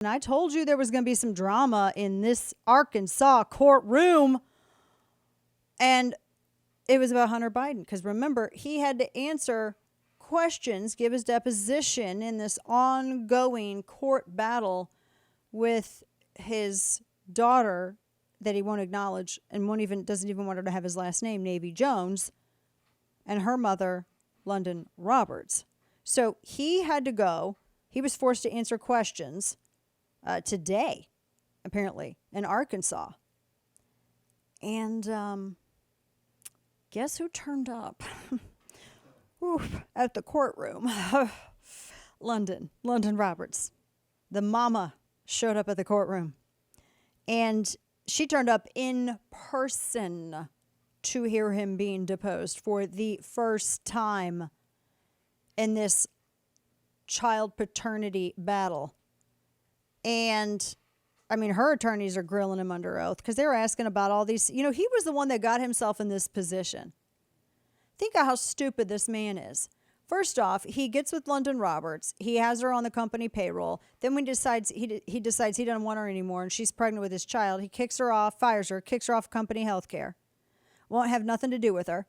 And I told you there was going to be some drama in this Arkansas courtroom. And it was about Hunter Biden. Because remember, he had to answer questions, give his deposition in this ongoing court battle with his daughter that he won't acknowledge and doesn't even want her to have his last name, Navy Jones, and her mother, London Roberts. So he had to go. He was forced to answer questions today, apparently, in Arkansas. And guess who turned up at the courtroom? London Roberts. The mama showed up at the courtroom. And she turned up in person to hear him being deposed for the first time in this child paternity battle. And I mean, her attorneys are grilling him under oath because they were asking about all these. You know, he was the one that got himself in this position. Think of how stupid this man is. First off, he gets with London Roberts. He has her on the company payroll. Then when he decides he doesn't want her anymore and she's pregnant with his child, he kicks her off, fires her, kicks her off company health care. Won't have nothing to do with her.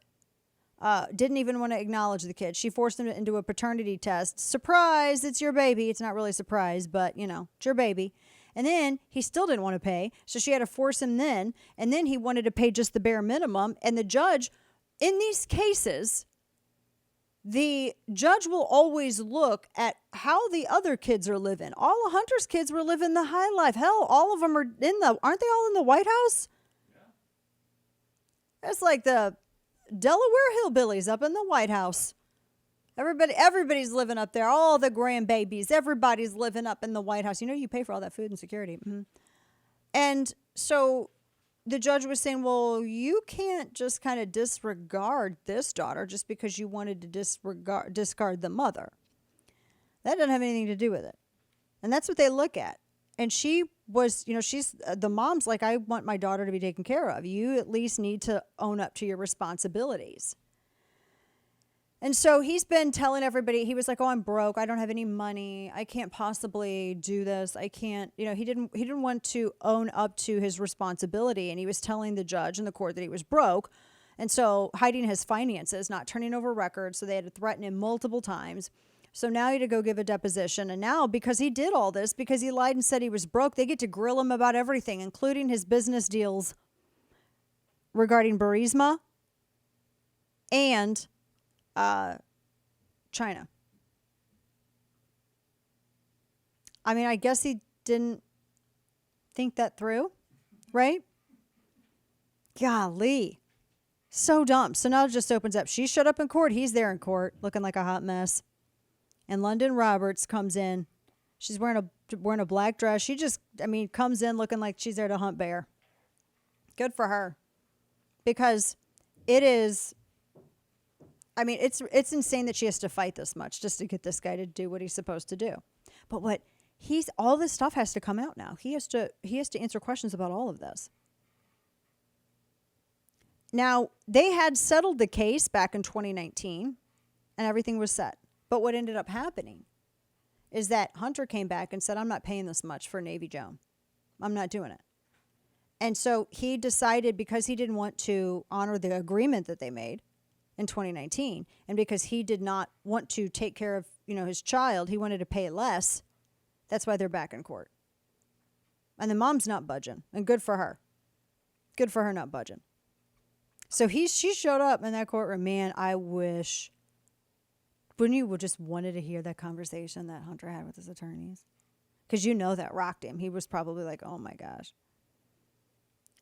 Didn't even want to acknowledge the kid. She forced him into a paternity test. Surprise, it's your baby. It's not really a surprise, but, you know, it's your baby. And then he still didn't want to pay, so she had to force him then. And then he wanted to pay just the bare minimum. And the judge, in these cases, the judge will always look at how the other kids are living. All of Hunter's kids were living the high life. Hell, all of them are aren't they all in the White House? Yeah. That's like the Delaware hillbillies up in the White House. Everybody's living up there. All the grandbabies, everybody's living up in the White House. You know, you pay for all that food and security. Mm-hmm. And so the judge was saying, well, you can't just kind of disregard this daughter just because you wanted to discard the mother. That doesn't have anything to do with it. And that's what they look at. And she was, you know, she's the mom's like, I want my daughter to be taken care of. You at least need to own up to your responsibilities. And so he's been telling everybody, he was like, oh, I'm broke. I don't have any money. I can't possibly do this. I can't, you know, he didn't want to own up to his responsibility. And he was telling the judge in the court that he was broke. And so hiding his finances, not turning over records. So they had to threaten him multiple times. So now he had to go give a deposition. And now because he did all this, because he lied and said he was broke, they get to grill him about everything, including his business deals regarding Burisma and China. I mean, I guess he didn't think that through, right? Golly. So dumb. So now it just opens up. She showed up in court. He's there in court looking like a hot mess. And London Roberts comes in. She's wearing a black dress. She just, I mean, comes in looking like she's there to hunt bear. Good for her. Because it is, I mean, it's insane that she has to fight this much just to get this guy to do what he's supposed to do. But all this stuff has to come out now. He has to answer questions about all of this. Now, they had settled the case back in 2019 and everything was set. But what ended up happening is that Hunter came back and said, I'm not paying this much for Navy Joan. I'm not doing it. And so he decided, because he didn't want to honor the agreement that they made in 2019, and because he did not want to take care of, you know, his child, he wanted to pay less. That's why they're back in court. And the mom's not budging, and good for her. Good for her not budging. So she showed up in that courtroom. Man, I wish. Wouldn't you just wanted to hear that conversation that Hunter had with his attorneys? Because you know that rocked him. He was probably like, oh my gosh.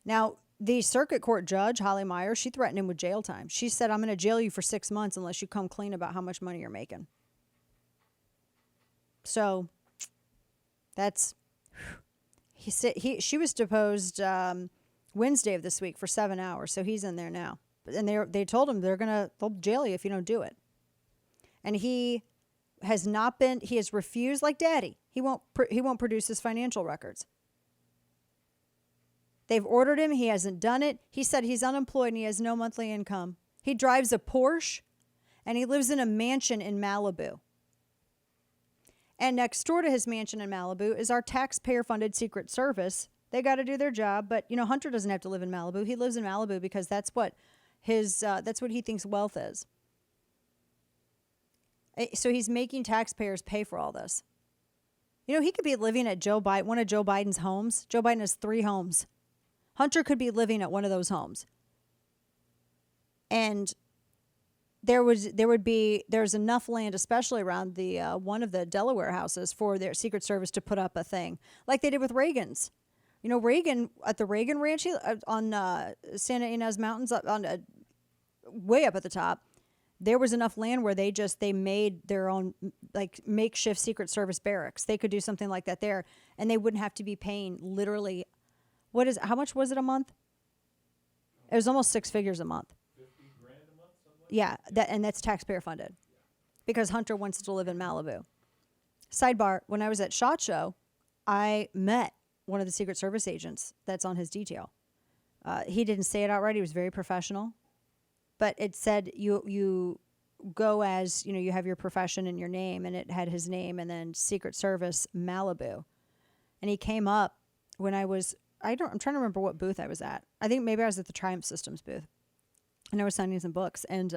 Now, the circuit court judge, Holly Meyer, she threatened him with jail time. She said, I'm going to jail you for 6 months unless you come clean about how much money you're making. So she was deposed Wednesday of this week for 7 hours. So he's in there now. And they told him they'll jail you if you don't do it. And he has refused, like Daddy. He won't produce his financial records. They've ordered him. He hasn't done it. He said he's unemployed and he has no monthly income. He drives a Porsche and he lives in a mansion in Malibu. And next door to his mansion in Malibu is our taxpayer-funded Secret Service. They got to do their job, but Hunter doesn't have to live in Malibu. He lives in Malibu because that's what he thinks wealth is. So he's making taxpayers pay for all this. He could be living at one of Joe Biden's homes. Joe Biden has 3 homes. Hunter could be living at one of those homes. And there's enough land, especially around the one of the Delaware houses, for their Secret Service to put up a thing like they did with Reagan's. Reagan at the Reagan Ranch on Santa Ynez Mountains, way up at the top. There was enough land where they made their own like makeshift Secret Service barracks. They could do something like that there, and they wouldn't have to be paying literally. How much was it a month? It was almost 6 figures a month. $50,000 a month, something like yeah, that's taxpayer funded, because Hunter wants to live in Malibu. Sidebar: when I was at SHOT Show, I met one of the Secret Service agents that's on his detail. He didn't say it outright. He was very professional. But it said you go as, you have your profession and your name, and it had his name and then Secret Service Malibu. And he came up when I'm trying to remember what booth I was at. I think maybe I was at the Triumph Systems booth. And I was signing some books, and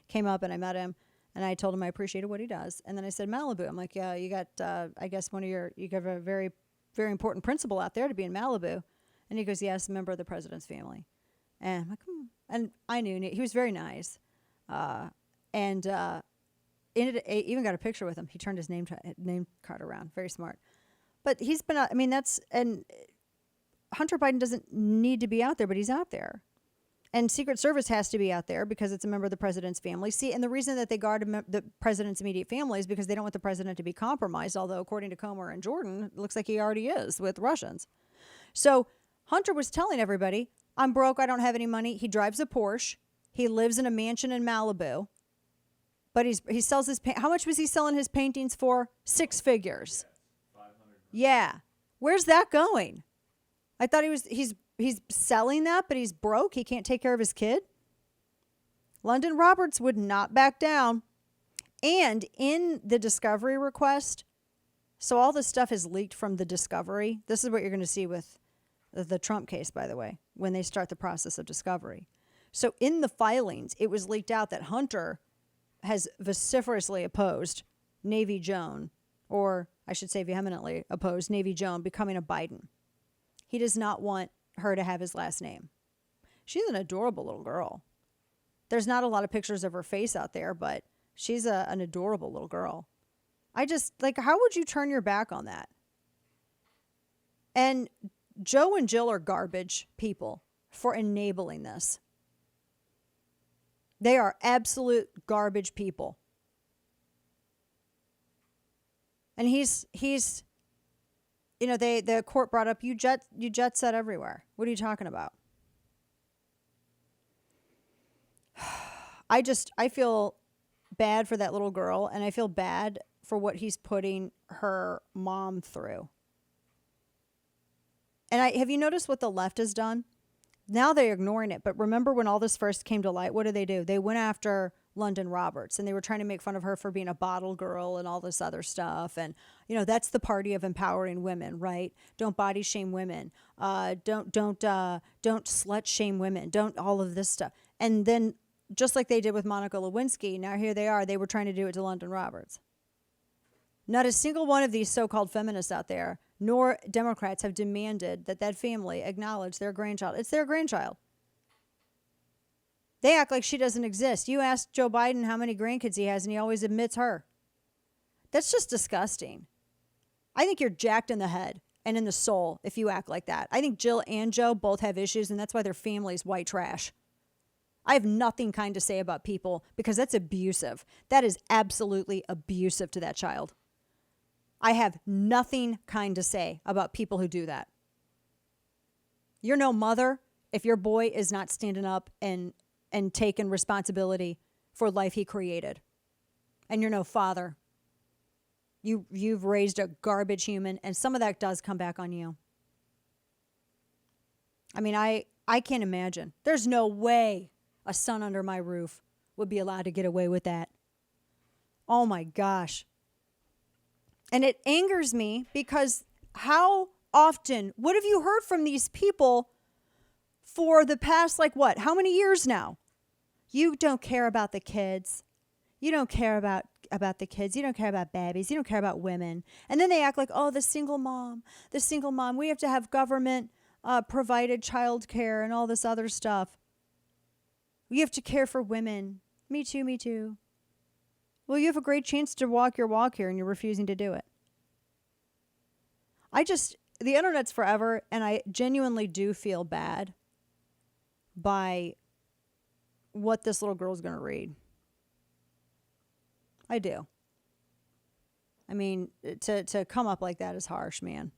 came up and I met him, and I told him I appreciated what he does. And then I said, Malibu. I'm like, yeah, you got, I guess you have a very, very important principle out there to be in Malibu. And he goes, yes, member of the president's family. And I'm like, And I knew he was very nice, and even got a picture with him. He turned his name card around. Very smart. But he's been. And Hunter Biden doesn't need to be out there, but he's out there, and Secret Service has to be out there because it's a member of the president's family. See, and the reason that they guard the president's immediate family is because they don't want the president to be compromised. Although, according to Comer and Jordan, it looks like he already is with Russians. So Hunter was telling everybody, I'm broke. I don't have any money. He drives a Porsche. He lives in a mansion in Malibu. But he sells his how much was he selling his paintings for? 6 figures. Yeah. Where's that going? I thought he's selling that, but he's broke. He can't take care of his kid. London Roberts would not back down. And in the discovery request, so all this stuff is leaked from the discovery. This is what you're going to see with the Trump case, by the way, when they start the process of discovery. So in the filings, it was leaked out that Hunter has vociferously opposed Navy Joan, or I should say vehemently opposed Navy Joan becoming a Biden. He does not want her to have his last name. She's an adorable little girl. There's not a lot of pictures of her face out there, but she's an adorable little girl. How would you turn your back on that? And Joe and Jill are garbage people for enabling this. They are absolute garbage people. And the court brought up, you jet set everywhere. What are you talking about? I feel bad for that little girl, and I feel bad for what he's putting her mom through. And have you noticed what the left has done? Now they're ignoring it. But remember when all this first came to light, what did? They went after London Roberts, and they were trying to make fun of her for being a bottle girl and all this other stuff. And, that's the party of empowering women, right? Don't body shame women. Don't slut shame women. Don't all of this stuff. And then just like they did with Monica Lewinsky, now here they are. They were trying to do it to London Roberts. Not a single one of these so-called feminists out there, nor Democrats, have demanded that family acknowledge their grandchild. It's their grandchild. They act like she doesn't exist. You ask Joe Biden how many grandkids he has, and he always admits her. That's just disgusting. I think you're jacked in the head and in the soul if you act like that. I think Jill and Joe both have issues, and that's why their family's white trash. I have nothing kind to say about people because that's abusive. That is absolutely abusive to that child. I have nothing kind to say about people who do that. You're no mother if your boy is not standing up and taking responsibility for life he created. And you're no father. You've raised a garbage human, and some of that does come back on you. I mean, I can't imagine. There's no way a son under my roof would be allowed to get away with that. Oh my gosh. And it angers me because how often, what have you heard from these people for the past, like what, how many years now? You don't care about the kids. You don't care about the kids. You don't care about babies. You don't care about women. And then they act like, oh, the single mom. We have to have government provided child care and all this other stuff. We have to care for women. Me too, me too. Well, you have a great chance to walk your walk here and you're refusing to do it. The internet's forever, and I genuinely do feel bad by what this little girl's going to read. I do. I mean, to come up like that is harsh, man.